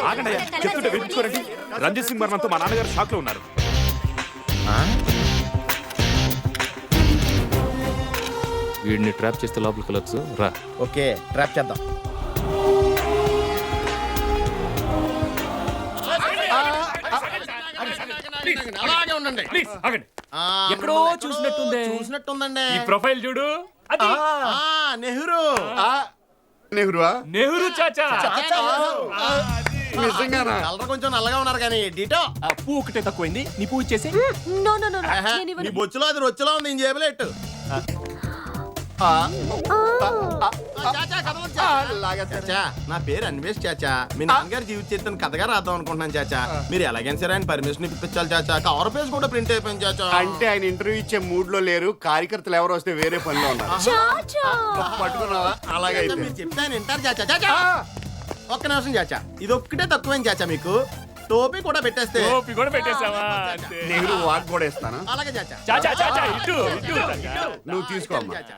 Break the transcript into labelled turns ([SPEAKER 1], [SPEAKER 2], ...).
[SPEAKER 1] ఆగండి అయ్యా, చెప్తుంటే వినిపించుకోరండి. రంజిత్ సింగ్ మరణంతో మా నాన్నగారు షాక్ లో ఉన్నారు. వీడిని ట్రాప్ చేస్తే లోపలికి వెళ్ళొచ్చు రా.
[SPEAKER 2] ఓకే ట్రాప్ చేద్దాం.
[SPEAKER 3] అలాగే ఉండండి.
[SPEAKER 1] ప్లీజ్ ఆగండి.
[SPEAKER 3] ఎక్కడో చూసినట్టుందండి.
[SPEAKER 1] ఈ ప్రొఫైల్ చూడు. అది
[SPEAKER 3] నెహ్రూ.
[SPEAKER 4] నెహ్రూవా?
[SPEAKER 1] నెహ్రూ చాచా.
[SPEAKER 4] నిజంగానా?
[SPEAKER 3] కలర్ కొంచెం నల్లగా ఉన్నారు కానీ డిటో.
[SPEAKER 1] పువ్వు ఒకటే తక్కువైంది, నీ పువ్వు ఇచ్చేసి.
[SPEAKER 5] నో నో నో
[SPEAKER 3] నీ బొచ్చులో అది రొచ్చులో ఉంది. నేను జేబులెట్టు. చాచా నా పేరు అన్వేష్ చాచా. మీ నాన్నగారు జీవిత చరిత్రను కథగా రాద్దాం అనుకుంటున్నాను చాచా. మీరు ఎలాగైనా సరే ఆయన పర్మిషన్ ఇప్పించాలి చాచా. కవర్ పేజ్ కూడా ప్రింట్ అయిపోయింది చాచా.
[SPEAKER 4] అంటే ఆయన ఇంటర్వ్యూ ఇచ్చే మూడ్ లో లేరు, కార్యకర్తలు ఎవరు వస్తే వేరే పనిలో ఉన్నారు. పట్టుకున్నావా? అలాగే
[SPEAKER 3] చాచా, మీరు చెప్తే ఆయన వింటారు చాచా. చాచా ఒక్క నిమిషం చాచా, ఇది ఒక్కటే తక్కువైంది చాచా. మీకు టోపీ కూడా పెట్టేస్తే.
[SPEAKER 1] టోపీ కూడా పెట్టేసావా?
[SPEAKER 4] నెహ్రూ వాక్ కూడా ఇస్తాను.
[SPEAKER 3] అలాగే చాచా.
[SPEAKER 1] చాచా చాచా ఇటు ఇటు.
[SPEAKER 4] నువ్వు తీసుకో అమ్మా.
[SPEAKER 3] చాచా